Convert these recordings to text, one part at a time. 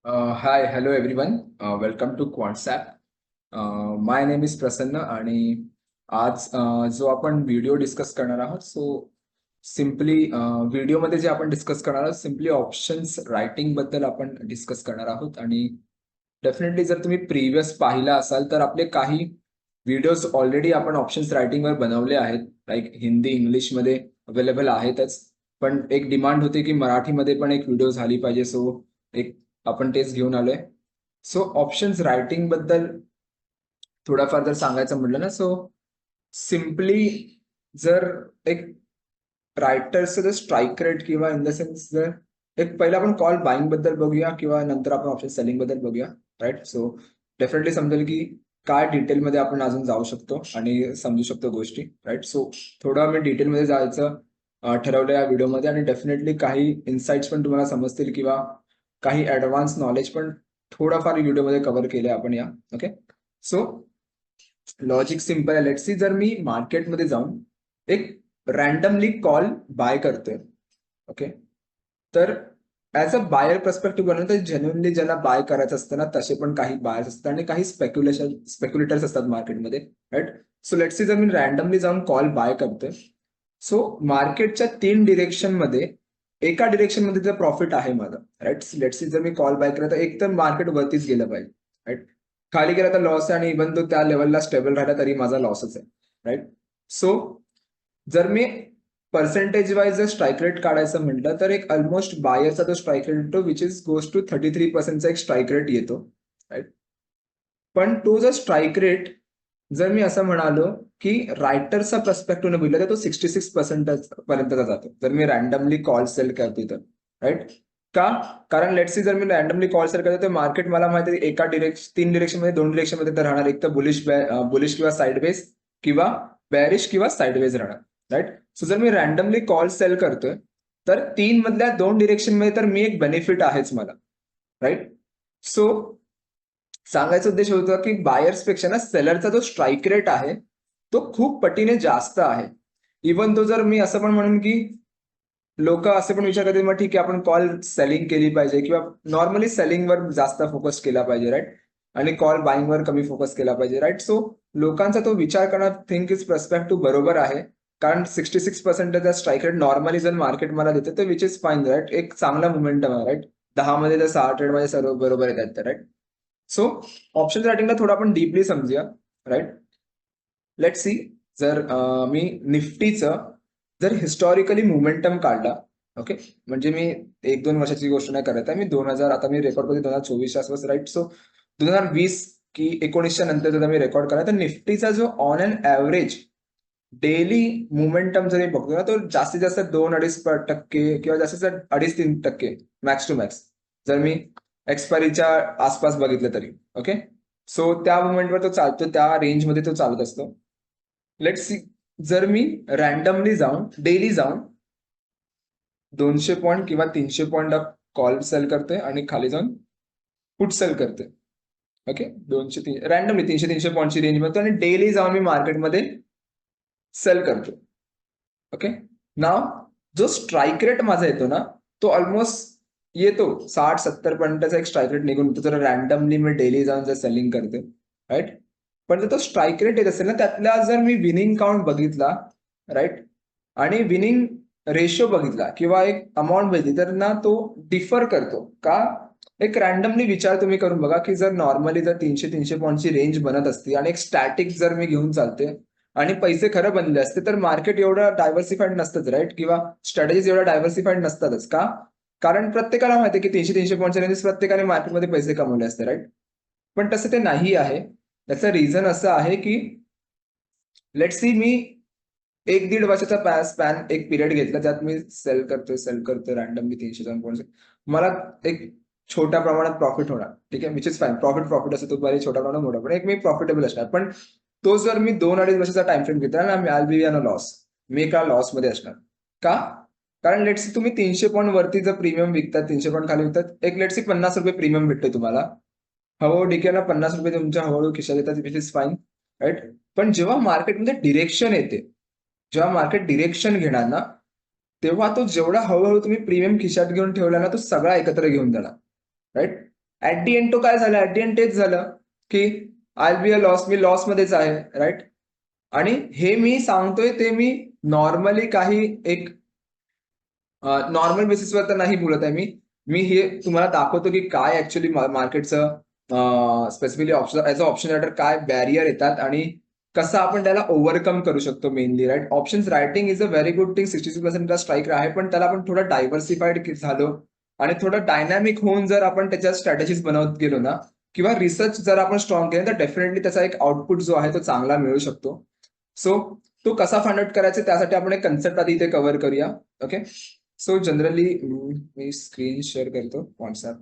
High, hello everyone. Welcome to Quantsapp. My name is Prasanna आणि आज जो आपण व्हिडिओ डिस्कस करणार आहोत, सो सिम्पली व्हिडिओमध्ये जे आपण डिस्कस करणार आहोत, सिम्पली ऑप्शन्स रायटिंग बद्दल आपण डिस्कस करणार आहोत. आणि डेफिनेटली जर तुम्ही प्रिव्हियस पाहिला असाल तर आपले काही व्हिडिओज ऑलरेडी आपण ऑप्शन्स रायटिंगवर बनवले आहेत. लाईक हिंदी इंग्लिशमध्ये अवेलेबल आहेतच, पण एक डिमांड होती की मराठीमध्ये पण एक व्हिडिओ झाली पाहिजे. सो एक आपण तेच घेऊन आलोय. सो ऑप्शन्स रायटिंग बद्दल थोडाफार जर सांगायचं म्हटलं ना, सो सिम्पली जर एक रायटरचं जर स्ट्राईक रेट किंवा इन द सेन्स जर एक पहिला आपण कॉल बाईंग बद्दल बघूया किंवा नंतर आपण ऑप्शन सेलिंग बद्दल बघूया. राईट. सो डेफिनेटली समजेल की काय डिटेलमध्ये आपण अजून जाऊ शकतो आणि समजू शकतो गोष्टी. राईट. सो थोडं मी डिटेलमध्ये जायचं ठरवलं या व्हिडिओमध्ये आणि डेफिनेटली काही इन्साइट्स पण तुम्हाला समजतील किंवा काही ऍडव्हान्स नॉलेज पण थोडंफार व्हिडिओमध्ये कव्हर केले आपण या. ओके. सो लॉजिक सिम्पल आहे. लेट्स सी, जर मी मार्केटमध्ये जाऊन एक रॅन्डमली कॉल बाय करतोय. ओके. तर ऍज अ बायर पर्स्पेक्टिव्ह बनवलं तर जेन्युअनली ज्यांना बाय करायचं असतं ना, तसे पण काही बायर्स असतात आणि काही स्पेक्युलेटर्स असतात मार्केटमध्ये. राईट. सो लेट्स सी, जर मी रॅन्डमली जाऊन कॉल बाय करतोय, सो मार्केटच्या 3 डिरेक्शन मध्ये एका डिरेक्शन मध्ये जर प्रॉफिट आहे माझा. राईट. लेट्स सी, जर मी कॉल बाय केला तर एक तर मार्केट वरतीच गेलं पाहिजे. राईट. खाली गेला तर लॉस आहे आणि इव्हन तो त्या लेवलला स्टेबल राहिला तरी माझा लॉसच आहे. राईट. सो जर मी पर्सेंटेज वाईज जर स्ट्राईक रेट काढायचं म्हटलं तर एक ऑलमोस्ट बायरचा जो स्ट्राईक रेट येतो विच इज गोज टू 33%चा एक स्ट्राईक रेट येतो. राईट. पण तो जर स्ट्राईक रेट जर मी असं म्हणालो की रायटरचा पर्स्पेक्टिव्ह न बघितलं तर तो 66% पर्यंतचा जातो जर मी रॅन्डमली कॉल सेल करतोय तर. राईट. का? कारण लेट्स सी, जर मी रॅन्डमली कॉल सेल करतो तर मार्केट मला माहिती आहे एका तीन डिरेक्शन मध्ये 2 डिरेक्शन मध्ये तर राहणार. एक तर बुलिश किंवा साईडवेज किंवा बॅरिश किंवा साईडवेज राहणार. राईट. सो जर मी रॅन्डमली कॉल सेल करतोय तर 3 मधल्या 2 डिरेक्शन मध्ये तर मी एक बेनिफिट आहेच मला. राईट. सो सांगायचा उद्देश होता की बायर्स पेक्षा ना सेलरचा जो स्ट्राईक रेट आहे तो खूप पटीने जास्त आहे. इव्हन तो जर मी असं पण म्हणून की लोक असे पण विचार करतील, मग ठीक आहे आपण कॉल सेलिंग केली पाहिजे किंवा नॉर्मली सेलिंगवर जास्त फोकस केला पाहिजे. राईट. आणि कॉल बाईंगवर कमी फोकस केला पाहिजे. राईट. सो लोकांचा तो विचार करणं थिंक इज पर्स्पेक्टिव्ह बरोबर आहे. कारण 66% स्ट्राईक रेट नॉर्मली जर मार्केट मला देते तर विच इज फाईन. राईट. एक चांगला मोमेंटम आहे. राईट. 10 मध्ये जर 6 ट्रेड मध्ये सर्व बरोबर येतात. राईट. सो ऑप्शन रायटिंगला थोडं आपण डीपली समजूया. राईट. लेट सी, जर मी निफ्टीचं जर हिस्टॉरिकली मोमेंटम काढला. ओके. म्हणजे मी 1-2 वर्षाची गोष्ट नाही करत आहे. मी 2000 आता मी रेकॉर्ड करतो 2024च्या आसपास. राईट. सो 2020 की 19च्या नंतर जर मी रेकॉर्ड करा तर निफ्टीचा जो on and average daily momentum जर मी बघतो ना, तो जास्तीत जास्त 2-2.5% किंवा जास्तीत जास्त 2.5-3% मॅक्स टू मॅक्स जर मी एक्सपायरीच्या आसपास बघितलं तरी. ओके. सो त्या मोमेंटवर तो चालतो, त्या रेंजमध्ये तो चालत असतो. लेट्स सी, जर मी रॅन्डमली जाऊन डेली जाऊन 200 पॉईंट किंवा 300 पॉईंट कॉल सेल करतोय आणि खाली जाऊन पुट सेल करतोय. ओके. 200 रॅन्डमली 300 पॉईंटची रेंज मध्ये आणि डेली जाऊन मी मार्केटमध्ये सेल करतो. ओके. नाव जो स्ट्राईक रेट माझा येतो ना, तो ऑलमोस्ट येतो 60-70 पर्यंतचा एक स्ट्राईक रेट निघून येतो जर रॅन्डमली मी डेली जाऊन जर सेलिंग करते. राईट. पण जर तो स्ट्राईक रेट येत असेल ना, त्यातला जर मी विनिंग काउंट बघितला. राईट. आणि विनिंग रेशो बघितला किंवा एक अमाऊंट बघितली तर ना तो डिफर करतो. का? एक रॅन्डमली विचार तुम्ही करून बघा की जर नॉर्मली जर 300 पॉईंटची रेंज बनत असती आणि एक स्टॅटिक जर मी घेऊन चालते आणि पैसे खरं बनले असते तर मार्केट एवढं डायव्हर्सिफाईड नसतंच. राईट. किंवा स्ट्रॅटेजीज एवढ्या डायव्हर्सिफाईड नसतातच. का? कारण प्रत्येकाला माहिती आहे की 300 पॉईंटच्या रेंजेस प्रत्येकाने मार्केटमध्ये पैसे कमवले असते. राईट. पण तसं ते नाही आहे. त्याचं रिझन असं आहे की लेट सी, मी 1-1.5 वर्षाचा स्पॅन एक पिरियड घेतला ज्यात मी सेल करतोय रॅन्डमली 300 पॉईंट. मला एक छोट्या प्रमाणात प्रॉफिट होणार. ठीक आहे. Which is fine. प्रॉफिट असतो तो बरे छोट्या प्रमाणात मोठा, पण एक मी प्रॉफिटेबल असणार. पण तो जर मी 2-2.5 वर्षाचा टाइम फ्रेम घेतला ना, I be on a loss. मी एका लॉस मध्ये असणार. का? कारण लेट्स तुम्ही 300 पॉईंट वरती जर प्रीमियम विकतात, 300 पॉईंट खाली विकतात, एक लेट्स ₹50 प्रीमियम भेटते तुम्हाला. हळूहळू डिकेला ₹50 तुमच्या हळूहळू खिशात येतात, विच इज फाईन. राईट. पण जेव्हा मार्केटमध्ये डिरेक्शन येते, जेव्हा मार्केट डिरेक्शन घेणार ना, तेव्हा तो जेवढा हळूहळू तुम्ही प्रीमियम खिशात घेऊन ठेवला ना, तो सगळा एकत्र घेऊन जाणार. राईट. ऍट दी एंड तो काय झालं, ऍट दी एंड तेच झालं की I be a loss, me loss मध्येच आहे, राईट. आणि हे मी सांगतोय ते मी नॉर्मली काही एक नॉर्मल बेसिसवर तर नाही बोलत आहे मी. मी हे तुम्हाला दाखवतो की काय ऍक्च्युली मार्केटचं specifically option as a option writer काय बॅरियर येतात आणि कसं आपण त्याला ओव्हरकम करू शकतो mainly, right. Options writing is a very good thing, 66% strike आहे, पण त्याला आपण थोडं डायव्हर्सिफाईड झालो आणि थोडं डायनॅमिक होऊन जर आपण त्याच्या स्ट्रॅटेजीज बनवत गेलो ना, किंवा रिसर्च जर आपण स्ट्रॉंग केलं तर डेफिनेटली त्याचा एक आउटपुट जो आहे तो चांगला मिळू शकतो. सो तो कसा फाइंड आउट करायचा त्यासाठी आपण एक कन्सेप्ट आधी इथे कव्हर करूया. ओके. सो जनरली मी स्क्रीन शेअर करतो व्हॉट्सअप.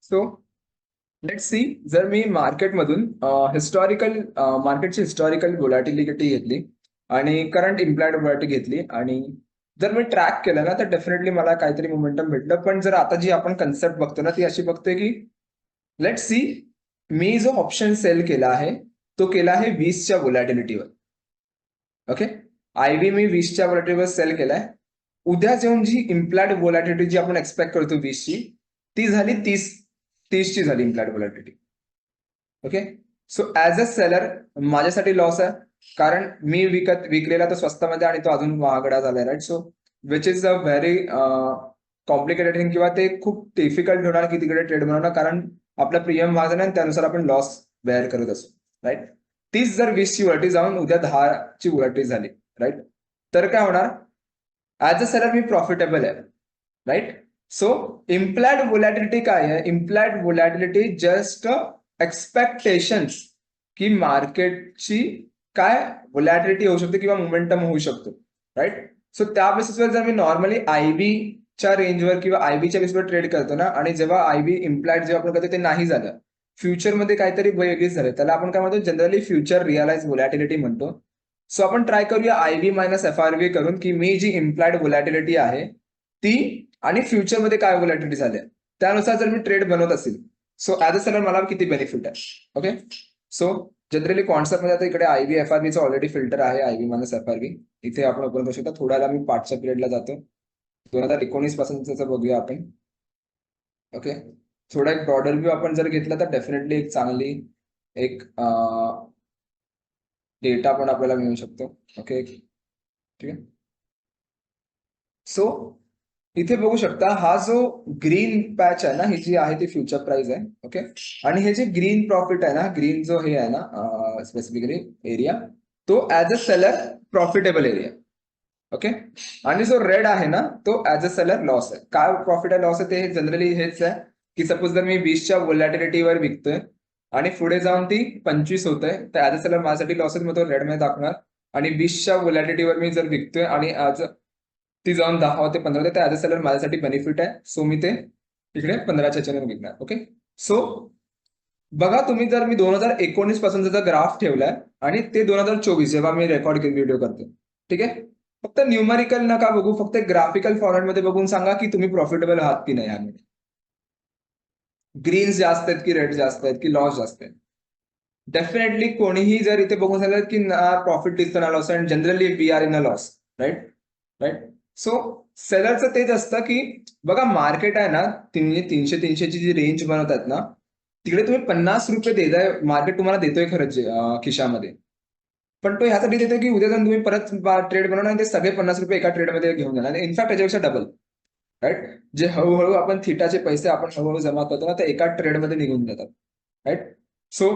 सो लेट्स सी, जर मी मार्केटमधून हिस्टॉरिकल मार्केटची हिस्टॉरिकल व्होलॅटिलिटी घेतली आणि करंट इम्प्लाइड व्होलॅटिलिटी घेतली आणि जर मी ट्रॅक केलं ना, तर डेफिनेटली मला काहीतरी मोमेंटम भेटलं. पण जर आता जी आपण कन्सेप्ट बघतो ना, ती अशी बघतोय की लेट्स सी, मी जो ऑप्शन सेल केला आहे तो केला आहे 20च्या व्होलॅटिलिटीवर. ओके. आयव्ही मी 20च्या व्होलॅटिलिटीवर सेल केलाय. उद्या जेव्हा जी इम्प्लाइड व्होलॅटिलिटी जी आपण एक्सपेक्ट करतो 20ची, ती झाली 30ची झाली implied volatility. Okay. So as a seller माझ्यासाठी लॉस आहे, कारण मी विकलेला तो स्वस्तामध्ये आणि तो अजून महागडा झालाय, right. So which is a very complicated thing, किंवा ते खूप डिफिकल्ट होणार की तिकडे ट्रेड बनवणं, कारण आपला प्रीमियम वाढणार आणि त्यानुसार आपण लॉस बेअर करत असतो, राईट. तीच जर 20ची व्होलॅटिलिटी जाऊन उद्या 10ची व्होलॅटिलिटी झाली, राईट, तर काय होणार, as a seller me profitable आहे, राईट. सो इम्प्लाइड व्होलॅटिलिटी काय आहे, इम्प्लाइड व्होलॅटिलिटी जस्ट एक्सपेक्टेशन्स की मार्केटची काय व्होलॅटिलिटी होऊ शकते किंवा मोमेंटम होऊ शकतो, राईट. सो त्या बेसिसवर जर मी नॉर्मली आयबी च्या रेंजवर किंवा आयबीच्या बेसवर ट्रेड करतो ना, आणि जेव्हा आयबी इम्प्लाइड जेव्हा आपण करतो ते नाही झालं, फ्युचरमध्ये काहीतरी वेगळीच झालं, त्याला आपण काय म्हणतो, जनरली फ्युचर रिअलाइज व्होलॅटिलिटी म्हणतो. सो आपण ट्राय करूया आयबी मायनस एफआरबी करून की मी जी इम्प्लाइड व्होलॅटिलिटी आहे ती आणि फ्युचरमध्ये काय व्होलॅटिलिटी झाली त्यानुसार जर मी ट्रेड बनवत असेल, सो ऍज अ सेलर मला किती बेनिफिट आहे. ओके. सो जनरली कॉन्सेप्टमध्ये आता इकडे आयबी एफआरबीचा ऑलरेडी फिल्टर आहे, आयबी मायनस एफआरबी. इथे आपण ओपन करू शकता. थोड्याला मी पाठच्या पिरियडला जातो, 2019 पासूनच बघूया आपण. ओके. थोडा एक ब्रॉडर व्ह्यू आपण जर घेतला तर डेफिनेटली एक चांगली एक डेटा पण आपल्याला मिळू शकतो. ओके. ठीक आहे. सो इथे बघू शकता हा जो ग्रीन पॅच आहे ना, ही जी आहे ती फ्युचर प्राइस आहे. ओके. आणि हे जे ग्रीन प्रॉफिट आहे ना, ग्रीन जो हे आहे ना स्पेसिफिकली एरिया, तो as a seller profitable area. Okay. आणि जो रेड आहे ना, तो ऍज अ सेलर लॉस आहे. काय प्रॉफिट आहे लॉस आहे ते जनरली हेच आहे की सपोज जर मी 20च्या व्होलॅटिलिटीवर विकतोय आणि पुढे जाऊन ती 25 होत आहे, तर ऍज अ सेलर माझ्यासाठी लॉसेस मग तो रेड मध्ये दाखवणार. आणि 20च्या व्होलॅटिलिटीवर मी जर विकतोय आणि आज ती जाऊन 10 ते 15 होते, तर ऍज अ सेलर माझ्यासाठी बेनिफिट आहे. सो मी ते तिकडे 15च्या ह्याच्याने विकणार. ओके. सो बघा तुम्ही, जर मी 2019 पासून जर ग्राफ ठेवलाय आणि ते 2024 जेव्हा मी रेकॉर्ड व्हिडिओ करतो, ठीक आहे, फक्त न्यूमरिकल नका बघू, फक्त ग्राफिकल फॉर्मॅट मध्ये बघून सांगा की तुम्ही प्रॉफिटेबल आहात की नाही. यामध्ये ग्रीन्स जास्त आहेत की रेड जास्त आहेत की लॉस जास्त आहेत. डेफिनेटली कोणीही जर इथे बघून झालं की ना प्रॉफिट दिसतो ना loss, and generally we are in a loss, right. Right. So सेलरचं तेच असतं की बघा मार्केट आहे ना, 300-300ची जी रेंज बनवतात ना, तिकडे तुम्ही 50 रुपये देताय, मार्केट तुम्हाला देतोय खरंच खिशामध्ये, पण तो ह्यासाठी देतोय की उद्या जाऊन तुम्ही परत ट्रेड बनवणार आणि ते सगळे 50 रुपये एका ट्रेडमध्ये घेऊन जाणार, इनफॅक्ट त्याच्यापेक्षा डबल, राईट. जे हळूहळू आपण थिटाचे पैसे आपण हळूहळू जमा करतो ना, ते एका ट्रेडमध्ये निघून जातात, राईट. सो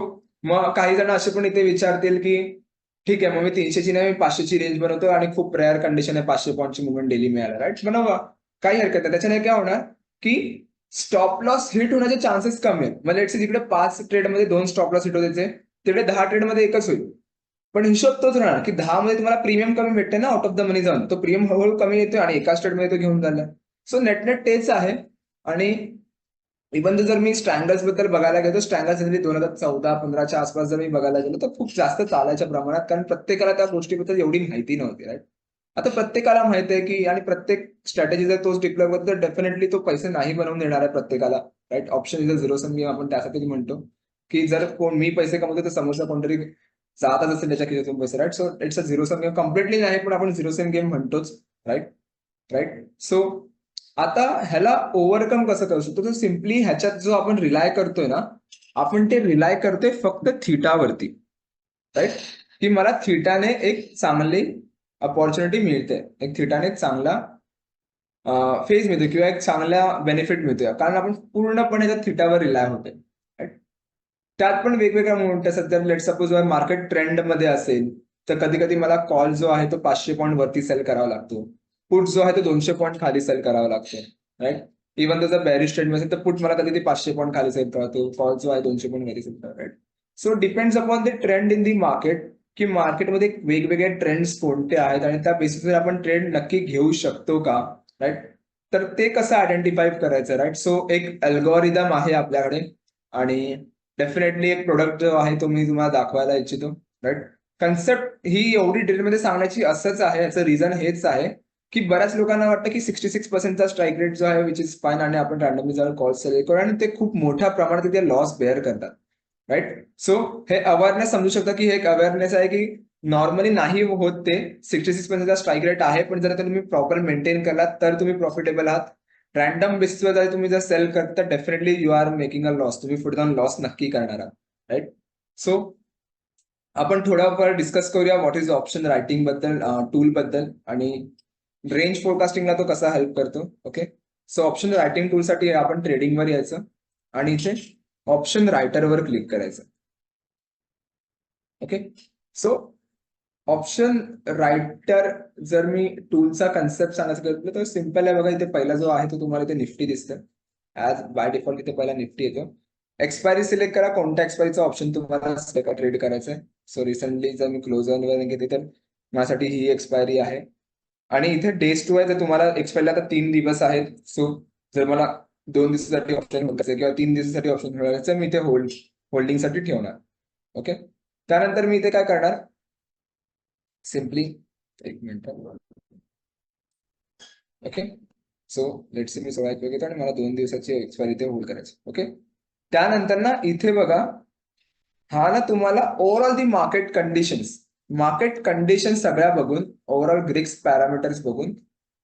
मग काही जण असे पण इथे विचारतील की ठीक आहे, मग मी 300ची नाही, मी 500ची रेंज बनवतो आणि खूप रेअर कंडिशन आहे 500 पॉईंटची मुवमेंट डेली मिळाला, राईट. बनवा, काही हरकत नाही. त्याच्याने काय होणार की स्टॉप लॉस हिट होण्याचे चान्सेस कमी आहेत. म्हणजे लेट्स से जिकडे 5 ट्रेडमध्ये 2 स्टॉप लॉस हिट होते, तिकडे 10 ट्रेडमध्ये एकच होईल. पण हिशोब तोच राहणार की 10 मध्ये तुम्हाला प्रीमियम कमी भेटते ना, आउट ऑफ द मनी जाऊन तो प्रीमियम हळूहळू कमी येतोय आणि एका स्टेटमध्ये तो घेऊन झाला. सो नेट नेट तेच आहे. आणि इव्हन जर मी स्ट्रँगल्स बद्दल बघायला गेलो, स्ट्रँगल्स 2014-15च्या आसपास जर मी बघायला गेलो तर खूप जास्त चालायच्या प्रमाणात, कारण प्रत्येकाला त्या गोष्टीबद्दल एवढी माहिती नव्हती, राईट. आता प्रत्येकाला माहिती आहे की, आणि प्रत्येक स्ट्रॅटेजी जर तोच डिप्लॉय करतो तर डेफिनेटली तो पैसे नाही बनवून देणार आहे प्रत्येकाला, right. Option is a zero sum game, आपण त्यासाठी म्हणतो की जर कोण मी पैसे कमवतो तर समोरचा कोणतरी जातच असेल त्याच्या खिशातून पैसे, right. So it's a zero sum game, completely नाही पण आपण झिरो सम गेम म्हणतोच, राईट. राईट. सो आता ह्याला ओव्हरकम कसं करू शकतो, तर सिम्पली ह्याच्यात जो आपण रिलाय करतोय ना, आपण ते रिलाय करतोय फक्त थीटावरती, राईट? की मला थीटाने एक चांगली अपॉर्च्युनिटी मिळते, एक थीटाने चांगला फेज मिळतो किंवा एक चांगला बेनिफिट मिळतोय, कारण आपण पूर्णपणे त्या थीटावर रिलाय होतोय. त्यात पण वेगवेगळ्या मोमेंट असतात. जर लेट सपोज मार्केट ट्रेंड मध्ये असेल तर कधी कधी मला कॉल जो आहे तो 500 पॉईंट वरती सेल करावा लागतो, पुट जो आहे तो 200 पॉईंट खाली सेल करावा लागतो, राईट? इव्हन जर बॅरिश ट्रेंड असेल तर पुट मला कधी 500 पॉईंट खाली सेल करावतो, कॉल जो आहे 200 पॉईंट वरती सेल करावा, right? So depends upon the trend in the market, की मार्केटमध्ये वेगवेगळे ट्रेंड्स कोणते आहेत आणि त्या बेसिसवर आपण ट्रेंड नक्की घेऊ शकतो का, राईट? तर ते कसं आयडेंटिफाय करायचं, राईट? सो एक अल्गोरिदम आहे आपल्याकडे, आणि डेफिनेटली एक प्रोडक्ट जो आहे तो मी तुम्हाला दाखवायला इच्छितो, राईट? कन्सेप्ट ही एवढी डिटेलमध्ये सांगण्याची असंच आहे, याचं रिझन हेच आहे की बऱ्याच लोकांना वाटतं की 66% स्ट्राईक रेट जो आहे विच इज फाईन, आणि आपण रॅन्डमली जाऊन कॉल सिलेक्ट करू, आणि ते खूप मोठ्या प्रमाणात ते लॉस बेअर करतात, राईट? सो हे अवेअरनेस समजू शकता की हे एक अवेअरनेस आहे की नॉर्मली नाही होत ते. 66% स्ट्राईक रेट आहे, पण जर तुम्ही प्रॉपर मेंटेन केलात तर तुम्ही प्रॉफिटेबल आहात. रॅन्डम बेसिसवर जर तुम्ही जर सेल करता, definitely you are making a loss, तुम्ही पुढे जाऊन लॉस नक्की करणार आहात, राईट? सो आपण थोडाफार डिस्कस करूया व्हॉट इज ऑप्शन रायटिंग बद्दल, टूल बद्दल, आणि रेंज फोरकास्टिंगला तो कसा हेल्प करतो. ओके, सो ऑप्शन रायटिंग टूलसाठी आपण ट्रेडिंगवर यायचं आणि इथे ऑप्शन रायटरवर क्लिक करायचं. ओके, सो ऑप्शन रायटर जर मी टूलचा कन्सेप्ट सांगायचं म्हटलं तर सिम्पल आहे बघा. इथे पहिला जो आहे तो तुम्हाला इथे निफ्टी दिसतं. ऍज बाय डिफॉल्ट इथे पहिला निफ्टी येतो. एक्सपायरी सिलेक्ट करा, कोणत्या एक्सपायरीचा ऑप्शन तुम्हाला ट्रेड करायचं आहे. सो रिसेंटली जर मी क्लोजर वगैरे घेते तर माझ्यासाठी ही एक्सपायरी आहे, आणि इथे डेज टू आहे. तर तुम्हाला एक्सपायरी आता 3 दिवस आहेत. सो जर मला 2 दिवसासाठी ऑप्शन करायचं किंवा 3 दिवसासाठी ऑप्शन ठेवायचं, मी इथे होल्डिंगसाठी ठेवणार. ओके, त्यानंतर मी इथे काय करणार, सिम्पली एक मिनिट. ओके, सो लेट से मी 16 घेतो आणि मला 2 दिवसाची एक्सपायरी इथे होल्ड करायची. ओके, त्यानंतर ना इथे बघा, हा ना तुम्हाला ओव्हरऑल दी मार्केट कंडिशन सगळ्या बघून, ओव्हरऑल ग्रिक्स पॅरामीटर्स बघून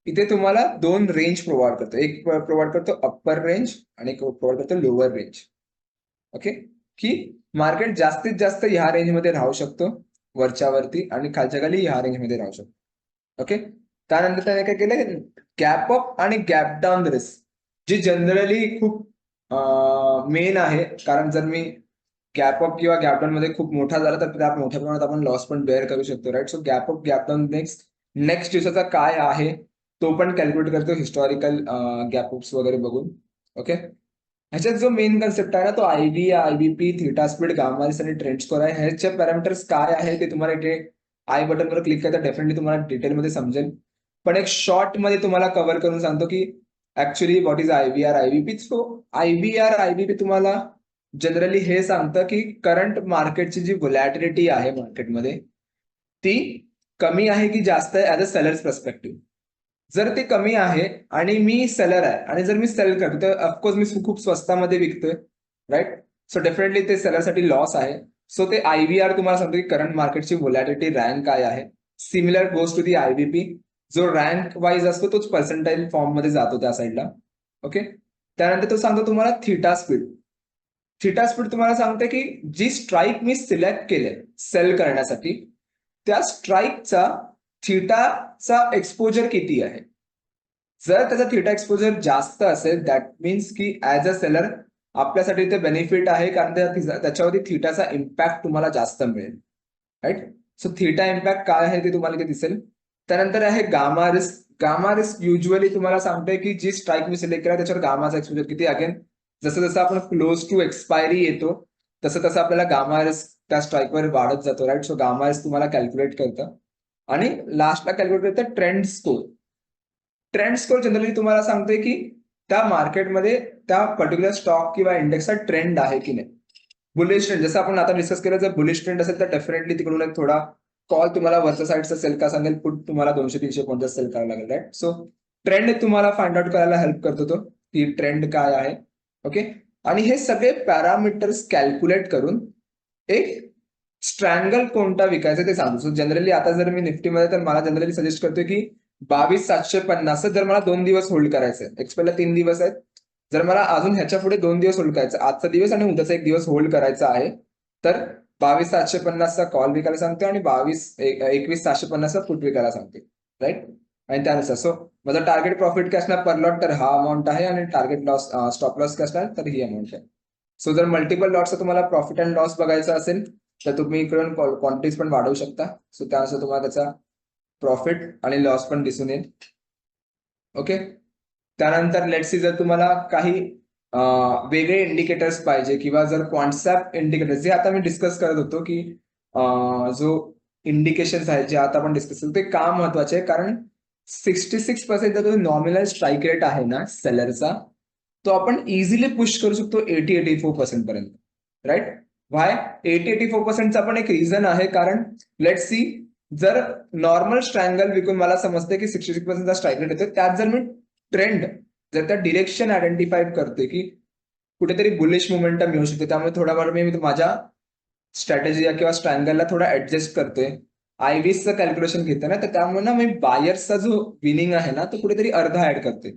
इथे तुम्हाला 2 रेंज प्रोव्हाइड करतो. एक प्रोव्हाइड करतो अप्पर रेंज आणि एक प्रोव्हाइड करतो लोअर रेंज. ओके, की मार्केट जास्तीत जास्त ह्या रेंजमध्ये राहू शकतो, वरच्या वरती, आणि खालच्या खाली ह्या रेंजमध्ये राहू शकतो. ओके, त्यानंतर त्याने काय केलं, गॅप अप आणि गॅप डाऊन रिस्क, जी जनरली खूप मेन आहे. कारण जर मी गॅप अप किंवा गॅप डाऊन मध्ये खूप मोठा झाला तर त्या मोठ्या प्रमाणात आपण लॉस पण बेअर करू शकतो, right? So gap up gap down next दिवसाचा काय आहे तो पण कॅल्क्युलेट करतो, हिस्टॉरिकल गॅप अप्स वगैरे बघून. ओके, ह्याच्यात जो मेन कन्सेप्ट आहे ना तो IB, IBP, theta speed, gamma risk आणि ट्रेंड स्कोर आहे. ह्याचे पॅरामीटर्स काय आहे ते तुम्हाला इथे आय बटनवर क्लिक करता डेफिनेटली तुम्हाला डिटेलमध्ये समजेल. पण एक शॉर्ट मध्ये तुम्हाला कव्हर करून सांगतो की ऍक्च्युली व्हॉट इज आयबीआर, आयबीपी. सो आयबीआर, आयबीपी तुम्हाला जनरली हे सांगतं की करंट मार्केटची जी व्हॉलॅटिलिटी आहे मार्केटमध्ये ती कमी आहे की जास्त आहे ऍज अ सेलर्स पर्स्पेक्टिव्ह. जर ते कमी आहे आणि मी सेलर आहे आणि जर मी सेल करतो तर ऑफकोर्स मी खूप स्वस्तामध्ये विकतोय, राईट? सो डेफिनेटली ते सेलरसाठी लॉस आहे. सो ते आयव्हीआर तुम्हाला सांगतो की करंट मार्केटची व्हॉलॅटिलिटी रँक काय आहे. सिमिलर गोज टू दी आयबीपी, जो रँक वाईज असतो तोच पर्सेंटाईल फॉर्म मध्ये जातो त्या साईडला. ओके, त्यानंतर तो सांगतो तुम्हाला थीटा स्पीड. थीटा स्पीड तुम्हाला सांगते की जी स्ट्राईक मी सिलेक्ट केले सेल करण्यासाठी, त्या स्ट्राईकचा थीटाचा एक्सपोजर किती आहे. जर त्याचा थीटा एक्सपोजर जास्त असेल दॅट मीन्स की ऍज अ सेलर आपल्यासाठी ते बेनिफिट आहे, कारण त्याच्यावरती थीटाचा इम्पॅक्ट तुम्हाला जास्त मिळेल, राईट? सो थीटा इम्पॅक्ट काय आहे ते तुम्हाला इथे दिसेल. त्यानंतर आहे gamma risk. Gamma risk usually तुम्हाला सांगतोय की जी स्ट्राईक मी सिलेक्ट केला त्याच्यावर गामाचा एक्सपोजर किती. अगेन जसं जसं आपण क्लोज टू एक्सपायरी येतो तसं तसं आपल्याला गामा रिस्क त्या स्ट्राईकवर वाढत जातो, राईट? सो गामा रिस्क तुम्हाला कॅल्क्युलेट करतं. आणि लास्टला कॅल्क्युलेट करतं trend score. Trend score generally तुम्हाला सांगतोय की त्या मार्केटमध्ये त्या पर्टिक्युलर स्टॉक किंवा इंडेक्सचा ट्रेंड आहे की नाही. बुलिश ट्रेंड जसं आपण आता डिस्कस केलं, जर बुलिश ट्रेंड असेल तर डेफिनेटली तिकडून एक थोडा कॉल तुम्हाला वरच्या साईडचा सेल का सांगेल, पुट तुम्हाला 200-300 पॉईंटचा सेल करावा लागेल, राईट? सो ट्रेंड तुम्हाला फाइंड आउट करायला हेल्प करतो तो, की ट्रेंड काय आहे. ओके, आणि हे सगळे पॅरामीटर्स कॅल्क्युलेट करून एक स्ट्रँगल कोणता विकायचा ते सांगतो. सो जनरली आता जर मी निफ्टीमध्ये तर मला जनरली सजेस्ट करतोय की 22,750 जर मला 2 दिवस होल्ड करायचं आहे, एक्सपेला 3 दिवस आहेत, जर मला अजून ह्याच्या पुढे 2 दिवस होल्ड करायचं, आजचा दिवस आणि उद्याचा 1 दिवस होल्ड करायचा आहे, तर 22,750चा कॉल विकायला सांगते आणि 21,750चा पुट विकायला सांगते, राईट. आणि त्यानुसार सो माझा टार्गेट प्रॉफिट काय असणार पर लॉट, तर हा अमाऊंट आहे, आणि टार्गेट लॉस स्टॉप लॉस काय असणार, तर ही अमाऊंट आहे. सो जर मल्टिपल लॉटचा तुम्हाला प्रॉफिट अँड लॉस बघायचा असेल तर तुम्ही इकडून क्वांटिटीज पण वाढवू शकता. सो त्यानुसार तुम्हाला त्याचा प्रॉफिट आणि लॉस पण दिसून येईल. ओके. त्यानंतर लेट्स सी जर तुम्हाला काही वेगळे इंडिकेटर्स पाहिजे किंवा जर क्वांटसॅप इंडिकेटर्स जे आता मी डिस्कस करत होतो की जो इंडिकेशन्स आहेत जे आता आपण डिस्कस करतो ते का महत्वाचे आहे, कारण 66% जो नॉमिनल स्ट्राईक रेट आहे ना सेलरचा, तो आपण इझिली पुश करू शकतो 84% पर्यंत, राईट. व्हाय 84%चा पण एक रिझन आहे, कारण लेट्स सी जर नॉर्मल स्ट्रँगल विकून मला समजते की 66%चा स्ट्राईक रेट येतो, त्यात जर मी ट्रेंड जर त्या डिरेक्शन आयडेंटिफाय करते की कुठेतरी बुलिश मोमेंटम येऊ शकते, त्यामुळे थोडाफार मी माझ्या स्ट्रॅटेजी किंवा स्ट्रँगलला थोडा ऍडजस्ट करते, आयव्हीसचं कॅल्क्युलेशन घेते ना, तर त्यामुळे ना मी बायर्सचा जो विनिंग आहे ना तो कुठेतरी अर्धा ऍड करते,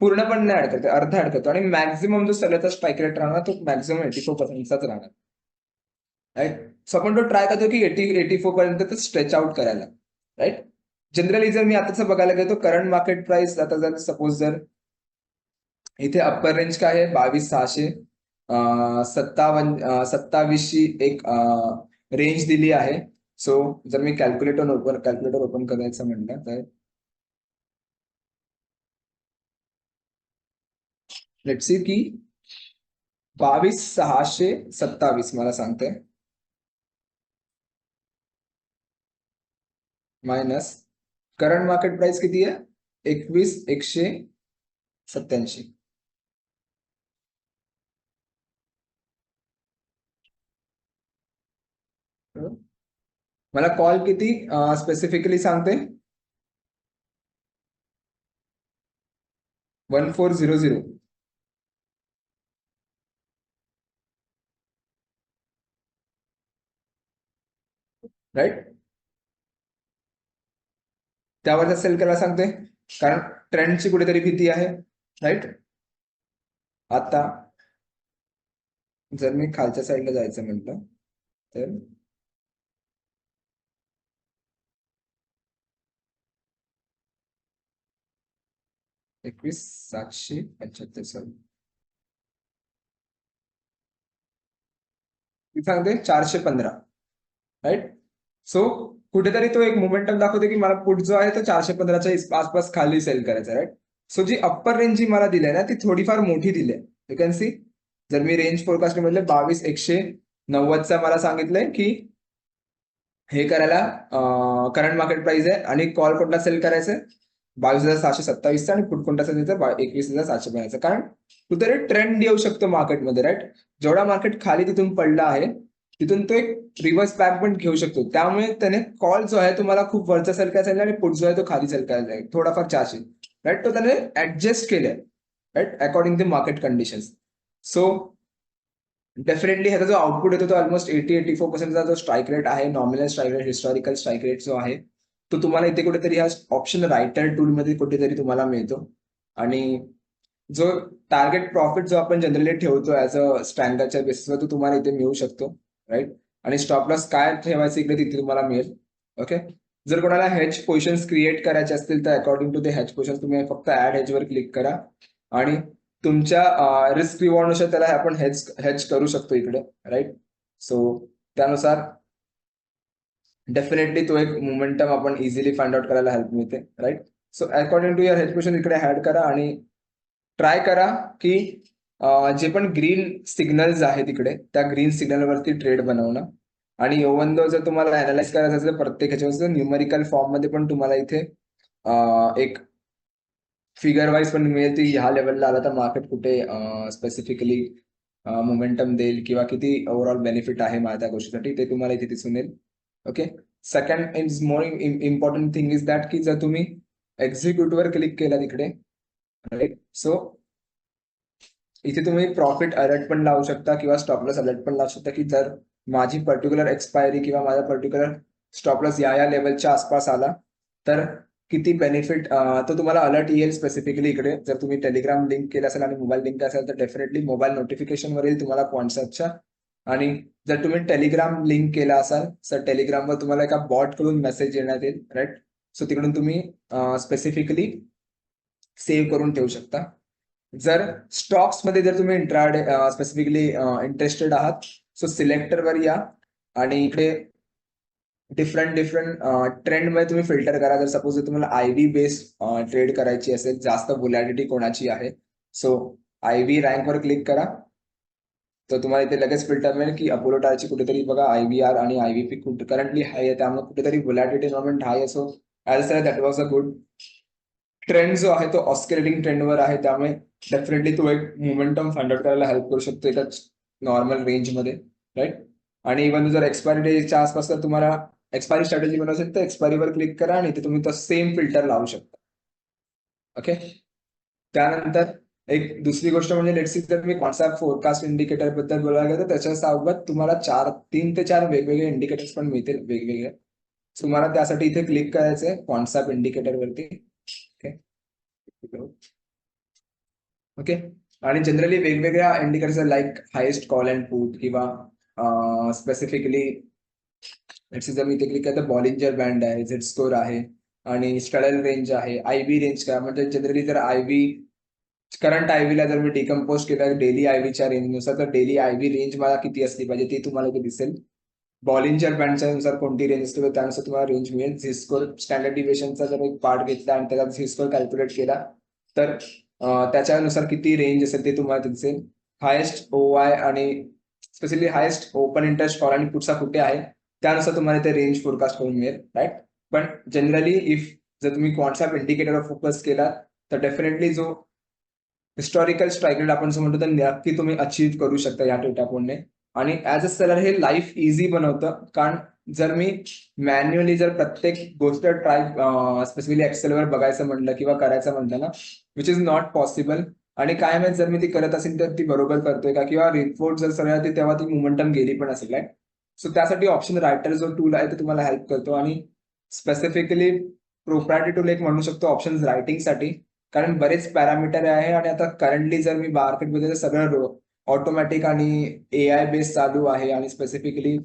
पूर्ण पण नाही ऍड करते, अर्धा ऍड करतो, आणि मॅक्झिमम जो सेलरचा स्ट्राईक रेट राहणार तो मॅक्झिमम 84%चाच राहणार, राईट. सो आपण तो ट्राय करतो की 84 पर्यंत स्ट्रेच आउट करायला, राईट. जनरली जर मी आताच बघायला गेलो करंट मार्केट प्राइस, आता जर सपोज जर इथे अप्पर रेंज काय आहे 22,600, 27ची एक रेंज दिली आहे. सो जर मी कॅल्क्युलेटर ओपन करायचं म्हणलं तर लेट्स सी की 22,627 मला सांगते मायनस करंट मार्केट प्राइस किती आहे 21,187. मला कॉल किती स्पेसिफिकली सांगते 1400, राईट. त्यावर सेल करायला सांगते कारण ट्रेंडची कुठेतरी भीती आहे, राईट. आता जर मी खालच्या साईडला जायचं म्हटलं तर एकवीस सातशे 75 सांगते 415, राईट. सो कुठेतरी तो एक मोमेंटम दाखवते की मला पुट जो आहे तो 415च्या आसपास खाली सेल करायचा, राईट. सो जी अप्पर रेंज जी मला दिली आहे ना ती थोडीफार मोठी दिली आहे, यू कॅन सी. जर मी रेंज फोरकास्ट म्हटलं 22,190चा मला सांगितलंय की हे करायला करंट मार्केट प्राइस आहे, आणि कॉल कोणता सेल करायचा आहे 22,727चा, आणि पुट कोणता सेल करायचा 21,750, कारण कुठेतरी ट्रेंड येऊ शकतो मार्केटमध्ये, राईट. जेवढा मार्केट खाली तिथून पडला आहे तिथून तो एक रिव्हर्स बॅक पण घेऊ शकतो, त्यामुळे त्याने कॉल जो आहे तो मला खूप वरचा सेल करायचा आणि पुट जो आहे तो खाली सेल करायचा आहे थोडाफार 400, राईट. तो त्याने ऍडजस्ट केलाय, right, according to market conditions. So definitely ह्याचा जो आउटपुट येतो तो ऑलमोस्ट 84% जो स्ट्राईक रेट आहे, nominal strike rate, historical strike rate जो आहे तो तुम्हाला इथे कुठेतरी हा ऑप्शन रायटर टूल मध्ये कुठेतरी तुम्हाला मिळतो. आणि जो टार्गेट प्रॉफिट जो आपण जनरली ठेवतो ऍज अ स्टँडर्डच्या बेसिसवर तो तुम्हाला इथे मिळू शकतो, राईट. आणि स्टॉप लॉस काय ठेवायचं इकडे तिथे तुम्हाला मिळेल. ओके. जर कोणाला हेज पोझिशन्स क्रिएट करायचे असतील तर according to the hedge position तुम्ही फक्त ऍड हेजवर क्लिक करा, आणि तुमच्या रिस्क रिवॉर्ड नुसार त्याला आपण हेज करू शकतो इकडे, राईट. सो त्यानुसार डेफिनेटली तो एक मोमेंटम आपण इझिली फाइंड आउट करायला हेल्प मिळते, right. So according to your hedge position इकडे ऍड करा आणि ट्राय करा की जे पण ग्रीन सिग्नल्स आहेत तिकडे त्या ग्रीन सिग्नलवरती ट्रेड बनवणं. आणि ओव्हन दो जर तुम्हाला अनालाइज करायचं असेल प्रत्येक ह्याच्यावर न्यूमेरिकल फॉर्म मध्ये पण तुम्हाला इथे एक फिगर वाईज पण मिळेल की ह्या लेवलला आला तर मार्केट कुठे स्पेसिफिकली मोमेंटम देईल किंवा किती ओव्हरऑल बेनिफिट आहे माझ्या त्या गोष्टीसाठी ते तुम्हाला इथे दिसून येईल. Okay. Second is more important thing is that की जर तुम्ही एक्झिक्यूटिव्हवर क्लिक केला तिकडे, राईट. सो इथे तुम्ही प्रॉफिट अलर्ट पण लावू शकता किंवा स्टॉप लॉस अलर्ट पण लावू शकता की जर माझी पर्टिक्युलर एक्सपायरी किंवा माझा पर्टिक्युलर स्टॉप लॉस या लेवलच्या आसपास आला तर किती बेनिफिट तर तुम्हाला अलर्ट येईल स्पेसिफिकली इकडे. जर तुम्ही टेलिग्राम लिंक केलं असेल आणि मोबाईल लिंक असेल तर डेफिनेटली मोबाईल नोटिफिकेशन वर येईल तुम्हाला कॉन्सेप्टच्या. आणि जर तुम्ही टेलिग्राम लिंक केला असाल तर टेलिग्रामवर तुम्हाला एका बॉट कडून मेसेज येण्यात येईल, राईट. सो तिकडून तुम्ही स्पेसिफिकली सेव्ह करून ठेवू शकता. जर स्टॉक्स मध्ये जर तुम्ही इंट्राडे स्पेसिफिकली इंटरेस्टेड आहात, सो सिलेक्टरवर या आणि इकडे डिफरंट ट्रेंड मध्ये तुम्ही फिल्टर करा. जर सपोज तुम्हाला आयव्ही बेस्ड ट्रेड करायची असेल, जास्त व्होलॅटिलिटी कोणाची आहे, सो आयव्ही रँक वर क्लिक करा. तर तुम्हाला इथे लगेच फिल्टर मिळेल की अपोलो टायरची कुठेतरी बघा आयव्हीआर आणि आयव्हीपी करंटली हाय आहे, त्यामुळे कुठेतरी व्होलॅटिलिटी एन्व्हायरमेंट हाय असो. As a that was a good trend. जो आहे तो ऑस्किलेटिंग ट्रेंडवर आहे, त्यामुळे डेफिनेटली तो एक मोमेंटम फाइंड आउट करायला हेल्प करू शकतो एका नॉर्मल रेंजमध्ये, राईट. आणि इव्हन जर एक्सपायरी डेच्या आसपास जर तुम्हाला एक्सपायरी स्ट्रॅटेजी बनवायची असेल तर एक्सपायरीवर क्लिक करा आणि ते तुम्ही तो सेम फिल्टर लावू शकता. ओके. त्यानंतर एक दुसरी गोष्ट म्हणजे लेट्स सी जर मी कॉन्सेप्ट फोरकास्ट इंडिकेटर बद्दल बोलायला गेलो तर त्याच्या सोबत तुम्हाला 3 ते 4 वेगवेगळे इंडिकेटर्स पण मिळतील वेगवेगळे. तुम्हाला त्यासाठी इथे क्लिक करायचंय कॉन्सेप्ट इंडिकेटर वरती. ओके. ओके. आणि जनरली वेगवेगळ्या indicators like highest call and put किंवा स्पेसिफिकली जर मी इथे क्लिक केलं तर बॉलिंजर बँड आहे, झेड स्कोर आहे आणि स्ट्रॅडल रेंज आहे, आयव्ही रेंज काय म्हणजे जनरली जर आयव्ही करंट आयव्हीला जर मी डिकम्पोज केलं डेली आयव्हीच्या रेंजनुसार तर डेली आयव्ही रेंज मला किती असली पाहिजे ते तुम्हाला इथे दिसेल. बॉलिंजर बँडच्या नुसार कोणती रेंज असते तर त्यानुसार तुम्हाला रेंज मिळेल. झी स्कोर स्टँडर्ड डिव्हिएशनचा जर एक पार्ट घेतला आणि त्याचा झी स्कोर कॅल्क्युलेट केला तर त्याच्यानुसार किती रेंज असेल ते तुम्हाला दिसेल. हायेस्ट ओआय आणि specially highest open interest call आणि पुढचा कुठे आहे त्यानुसार तुम्हाला ते रेंज फोरकास्ट करून मिळेल, राईट. पण जनरली इफ जर तुम्ही कॉन्सेप्ट इंडिकेटरवर फोकस केला तर डेफिनेटली जो हिस्टॉरिकल स्ट्राईक रेट आपण म्हणतो तर नक्की तुम्ही अचीव्ह करू शकता या डेटा पॉइंटने. आणि ऍज अ सेलर हे लाईफ इझी बनवतं, कारण जर मी मॅन्युअली जर प्रत्येक गोष्ट ट्राय स्पेसिफिकली एक्सेलवर बघायचं म्हणलं किंवा करायचं म्हणलं ना, विच इज नॉट पॉसिबल. आणि काय माहित जर मी ती करत असेल तर ती बरोबर करतोय का किंवा रिपोर्ट जर सगळ्या ती तेव्हा ती मोमेंटम गेली पण असेल, राईट. सो त्यासाठी ऑप्शन रायटर जो टूल आहे तो तुम्हाला हेल्प करतो. आणि स्पेसिफिकली प्रोप्रायटरी टूल एक म्हणू शकतो ऑप्शन रायटिंगसाठी, कारण बरेच पॅरामीटर आहे. आणि आता करंटली जर मी मार्केटमध्ये सगळं ऑटोमॅटिक आणि एआय बेस्ड चालू आहे आणि स्पेसिफिकली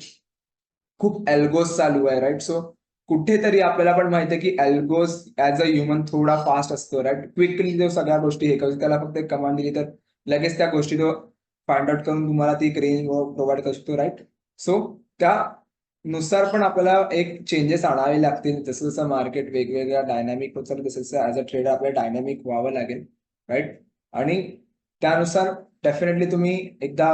खूप एल्गोज चालू आहे, राईट. सो कुठेतरी आपल्याला पण माहिती आहे की एल्गोज ऍज अ ह्युमन थोडा फास्ट असतो, राईट. क्विकली जो सगळ्या गोष्टी हे करू त्याला फक्त एक कमांड दिली तर लगेच त्या गोष्टी तो फाइंड आउट करून तुम्हाला ती एक रेंज प्रोव्हाइड करू शकतो, राईट. सो त्यानुसार पण आपल्याला एक चेंजेस आणावे लागतील. जसं जसं मार्केट वेगवेगळ्या डायनॅमिक होत चालतं तसं ऍज अ ट्रेडर आपल्याला डायनॅमिक व्हावं लागेल, राईट. आणि त्यानुसार डेफिनेटली तुम्ही एकदा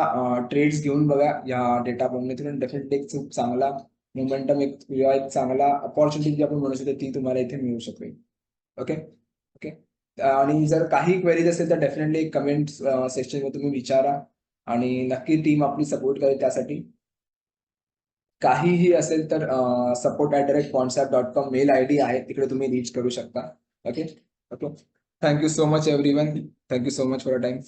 ट्रेड्स घेऊन बघा या डेटा पॉइंटने. डेफिनेटली एक खूप चांगला मोमेंटम किंवा एक चांगला अपॉर्च्युनिटी जी आपण म्हणू शकतो ती तुम्हाला इथे मिळू शकेल. ओके. ओके. आणि जर काही क्वेरीज असेल तर डेफिनेटली कमेंट सेक्शनमध्ये तुम्ही विचारा आणि नक्की टीम आपली सपोर्ट करेल त्यासाठी. काहीही असेल तर support@concept.com मेल आयडी आहे, तिकडे तुम्ही रीच करू शकता. Okay. Okay. Thank you so much everyone. Thank you so much for a time.